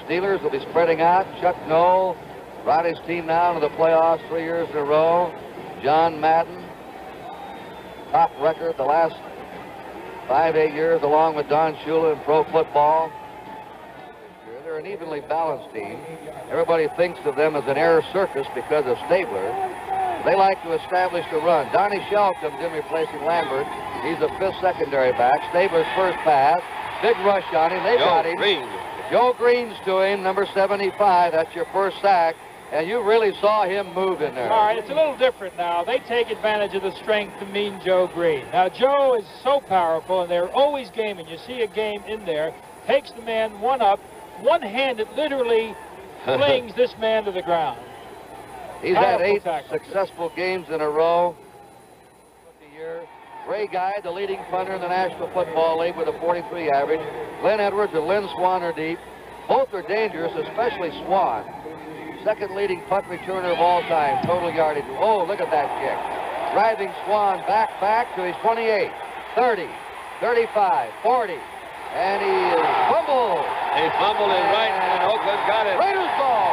Steelers will be spreading out. Chuck Noll brought his team now to the playoffs 3 years in a row. John Madden, top record the last 5-8 years, along with Don Shula in pro football. They're an evenly balanced team. Everybody thinks of them as an air circus because of Stabler. They like to establish the run. Donnie Shell comes in replacing Lambert. He's a fifth secondary back. Stabler's first pass. Big rush on him. They got him. Green. Joe Green's to him, number 75. That's your first sack. And you really saw him move in there. All right, it's a little different now. They take advantage of the strength to mean Joe Green. Now, Joe is so powerful, and they're always gaming. You see a game in there, takes the man one up, one-handed literally flings this man to the ground. He's had 8 successful games in a row. Ray Guy, the leading punter in the National Football League with a 43 average. Glenn Edwards and Lynn Swan are deep. Both are dangerous, especially Swan. Second leading punt returner of all time, total yardage. Oh, look at that kick. Driving Swan back to his 28, 30, 35, 40. And he is fumbled. He fumbled it right, and Oakland got it. Raiders ball.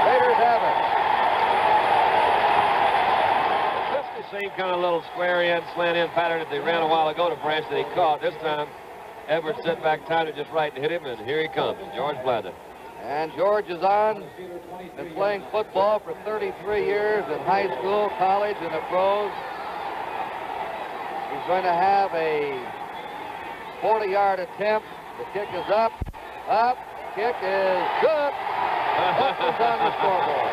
Raiders have it. That's the same kind of little square in, slant in pattern that they ran a while ago to Branch that he caught. This time, Edwards set back, timed it just right and hit him, and here he comes, George Blanda. And George is on. Been playing football for 33 years in high school, college, and the pros. He's going to have a 40-yard attempt. The kick is up. Kick is good. Oakland's on the scoreboard.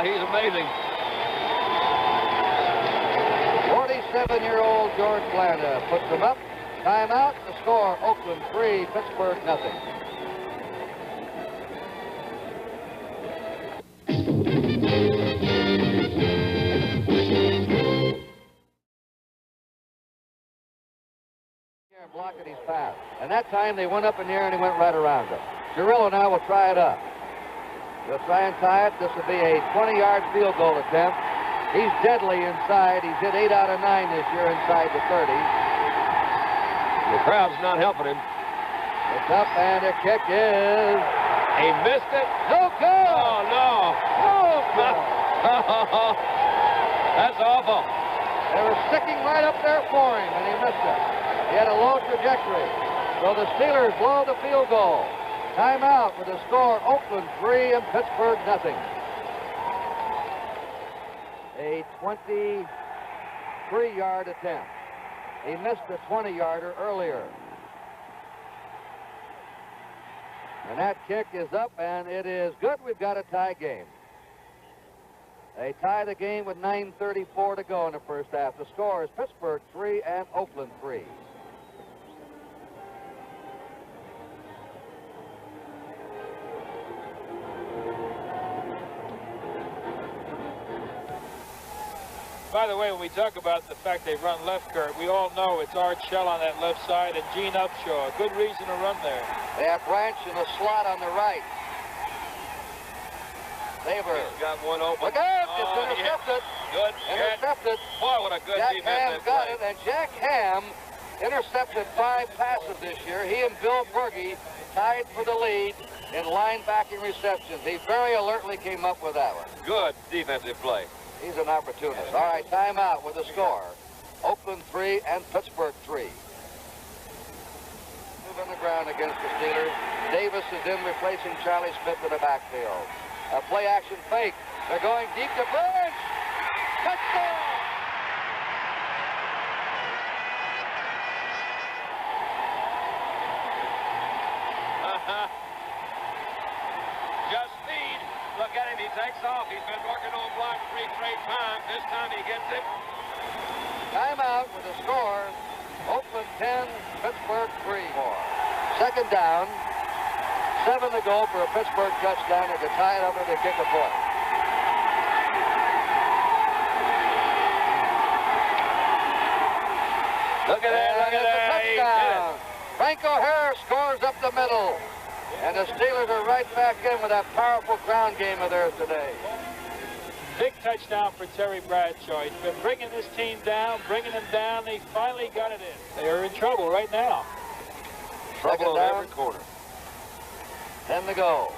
He's amazing. 47-year-old George Blanda puts them up. Timeout. The score: Oakland 3, Pittsburgh nothing. Blocking his pass. And that time they went up in the air and he went right around him. Cirillo now will try it up. He'll try and tie it. This will be a 20-yard field goal attempt. He's deadly inside. He's hit 8 out of 9 this year inside the 30. The crowd's not helping him. It's up and the kick is... He missed it. No good. Oh, no. No good. That's awful. They were sticking right up there for him and he missed it. He had a low trajectory. So the Steelers blow the field goal. Timeout with the score: Oakland 3 and Pittsburgh nothing. A 23-yard attempt. He missed a 20-yarder earlier. And that kick is up and it is good. We've got a tie game. They tie the game with 9:34 to go in the first half. The score is Pittsburgh 3 and Oakland 3. By the way, when we talk about the fact they run left, Kurt, we all know it's Art Shell on that left side and Gene Upshaw. Good reason to run there. They have Branch in the slot on the right. Saber. He's got one open. Look out! It's intercepted. Good. Intercepted. Boy, what a good Jack defensive Ham got play. it, and Jack Ham intercepted 5 passes this year. He and Bill Berge tied for the lead in linebacking receptions. He very alertly came up with that one. Good defensive play. He's an opportunist. All right, timeout with the score: Oakland 3 and Pittsburgh 3. Move on the ground against the Steelers. Davis is in replacing Charlie Smith in the backfield. A play-action fake. They're going deep to Branch. Touchdown! Just speed. Look at him. He takes off. He's been working on block 3 straight times. This time he gets it. Timeout with the score: Oakland 10, Pittsburgh 3. Second down. 7 to go for a Pittsburgh touchdown. They could tie it up with a kick a point. Look at that. Look at that. Touchdown. Franco Harris scores up the middle. And the Steelers are right back in with that powerful ground game of theirs today. Big touchdown for Terry Bradshaw. He's been bringing this team down, bringing them down. He finally got it in. They are in trouble right now. Trouble on every corner. 10 to go.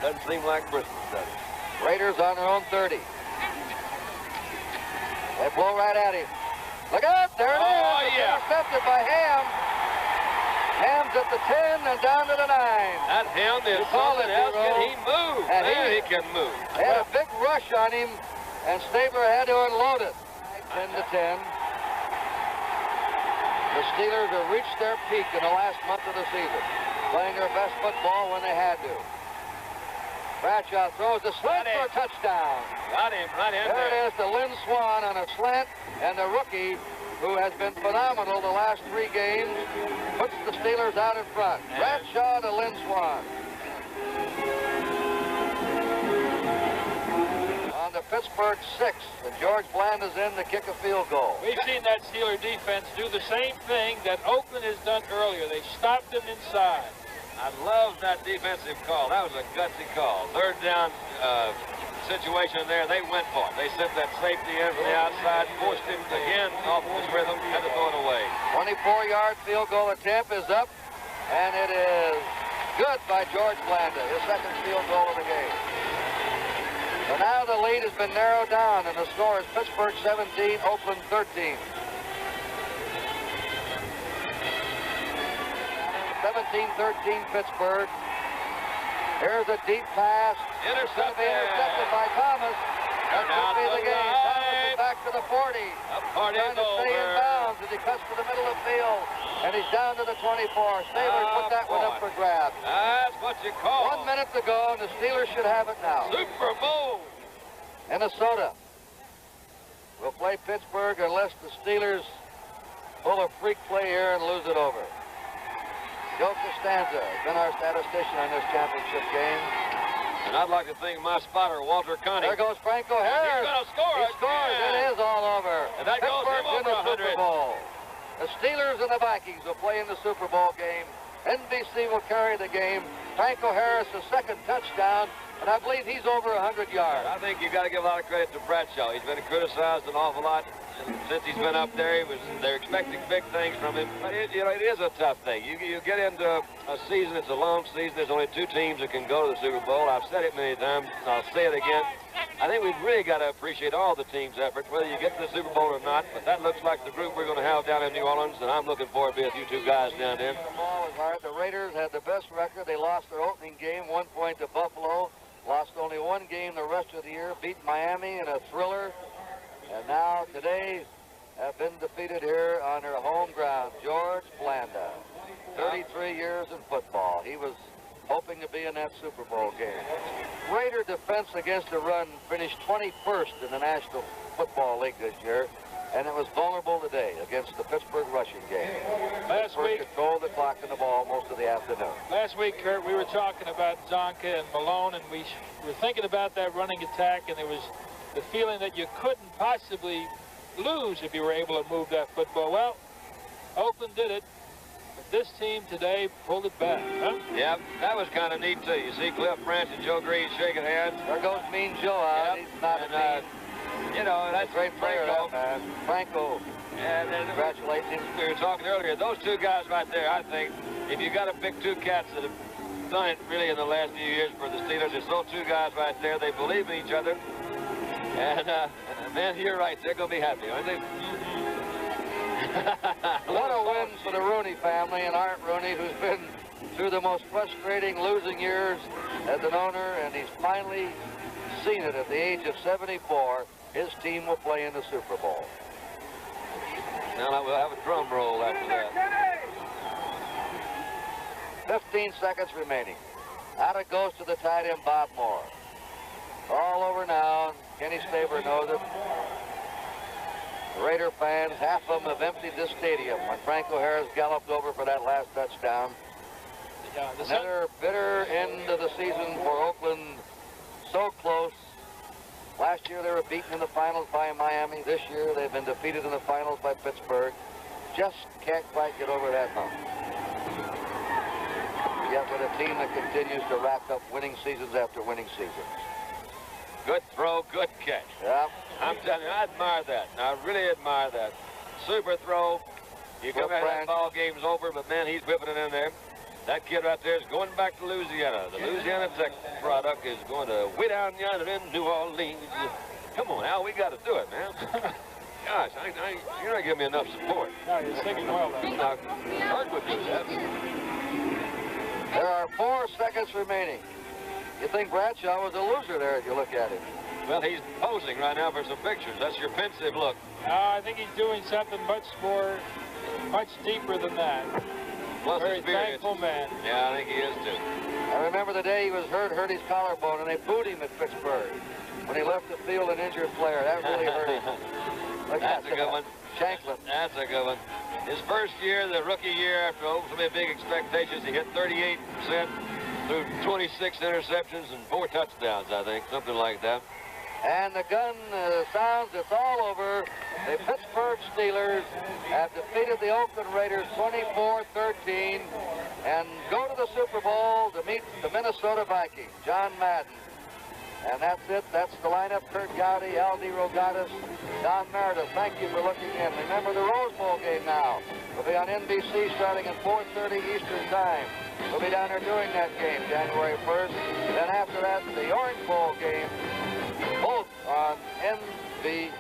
Doesn't seem like Christmas, does it? Raiders on their own 30. They blow right at him. Look out, there it is. Oh, It's yeah. intercepted by Ham. Ham's at the 10 and down to the 9. That Ham is You call something it, else. Hero. Can he move? And Man, he- he can move. They had a big rush on him, and Stabler had to unload it. 10 to 10. The Steelers have reached their peak in the last month of the season, playing their best football when they had to. Bradshaw throws the slant for a touchdown. Got him right in There there. it is to Lynn Swan on a slant, and the rookie, who has been phenomenal the last 3 games, puts the Steelers out in front. Bradshaw to Lynn Swan. On to Pittsburgh 6, and George Bland is in to kick a field goal. We've seen that Steeler defense do the same thing that Oakland has done earlier. They stopped them inside. I love that defensive call. That was a gutsy call. Third down situation there. They went for it. They sent that safety in from the outside, forced him again off his rhythm, had to throw it away. 24-yard field goal attempt is up, and it is good by George Blanda, his second field goal of the game. So now the lead has been narrowed down, and the score is Pittsburgh 17, Oakland 13. 17-13 Pittsburgh. Here's a deep pass. Intercepted by Thomas. That could be the game. Thomas is back to the 40. Party Trying to stay in bounds as he cuts to the middle of the field. And he's down to the 24. Stabler put that one up for grabs. That's what you call 1 minute to go, and the Steelers should have it now. Super Bowl. Minnesota will play Pittsburgh unless the Steelers pull a freak play here and lose it over. Joe Costanza has been our statistician on this championship game. And I'd like to thank my spotter, Walter Conning. There goes Franco Harris. He's going to score. He scores. Yeah. It is all over. And that goes him Pittsburgh's in the over Super 100. Bowl. The Steelers and the Vikings will play in the Super Bowl game. NBC will carry the game. Franco Harris, a second touchdown, and I believe he's over 100 yards. I think you've got to give a lot of credit to Bradshaw. He's been criticized an awful lot. Since he's been up there, they're expecting big things from him. But it is a tough thing. You get into a season, it's a long season. There's only 2 teams that can go to the Super Bowl. I've said it many times, and I'll say it again. I think we've really got to appreciate all the team's effort, whether you get to the Super Bowl or not. But that looks like the group we're going to have down in New Orleans, and I'm looking forward to be with you 2 guys down there. The ball was hard. The Raiders had the best record. They lost their opening game, 1 point to Buffalo. Lost only 1 game the rest of the year. Beat Miami in a thriller. And now today have been defeated here on their home ground. George Blanda, 33 years in football. He was hoping to be in that Super Bowl game. Raider defense against the run finished 21st in the National Football League this year, and it was vulnerable today against the Pittsburgh rushing game. Last week, controlled the clock and the ball most of the afternoon. Last week, Kurt, we were talking about Zonka and Malone, and we were thinking about that running attack, and there was the feeling that you couldn't possibly lose if you were able to move that football. Well, Oakland did it, but this team today pulled it back, huh? Yep, that was kind of neat, too. You see Cliff Branch and Joe Green shaking hands. There goes Mean Joe out. Yep. He's not And, a mean. you know, that's Great player, that man. Franco. And Congratulations. we were talking earlier, those 2 guys right there, I think, if you got to pick 2 cats that have done it really in the last few years for the Steelers, it's those 2 guys right there. They believe in each other. And, man, you're right. They're going to be happy, aren't they? What a win for the Rooney family and Art Rooney, who's been through the most frustrating losing years as an owner, and he's finally seen it at the age of 74. His team will play in the Super Bowl. Now we'll have a drum roll after that. 15 seconds remaining. Out it goes to the tight end, Bob Moore. All over now. Kenny Stabler knows it. The Raider fans, half of them have emptied this stadium when Franco Harris galloped over for that last touchdown. Yeah, Another bitter end of the season for Oakland. So close. Last year they were beaten in the finals by Miami. This year they've been defeated in the finals by Pittsburgh. Just can't quite get over that hump. Yet with a team that continues to rack up winning seasons after winning seasons. Good throw, good catch. Yeah. I'm telling you, I admire that. I really admire that. Super throw. You come out, that ball game's over, but man, he's whipping it in there. That kid right there is going back to Louisiana. The Louisiana Tech product is going to way down yonder in New Orleans. Come on, Al, we got to do it, man. Gosh, you're not giving me enough support. No, you're singing well, though. Hard would do that. There are 4 seconds remaining. You think Bradshaw was a loser there if you look at him. Well, he's posing right now for some pictures. That's your pensive look. I think he's doing something much deeper than that. Plus Very experience. thankful man. Yeah, I think he is too. I remember the day he was hurt his collarbone, and they booed him at Pittsburgh when he left the field, an injured player. That really hurt him. Look That's a good one. Shanklin. That's a good one. His first year, the rookie year, after so many big expectations, he hit 38% through 26 interceptions and 4 touchdowns, I think, something like that. And the gun sounds, it's all over. The Pittsburgh Steelers have defeated the Oakland Raiders 24-13 and go to the Super Bowl to meet the Minnesota Vikings. John Madden. And that's it. That's the lineup. Kurt Gowdy, Aldi Rogatis, Don Meredith. Thank you for looking in. Remember the Rose Bowl game now. We'll be on NBC starting at 4:30 Eastern Time. We'll be down there doing that game January 1st. Then after that, the Orange Bowl game, both on NBC.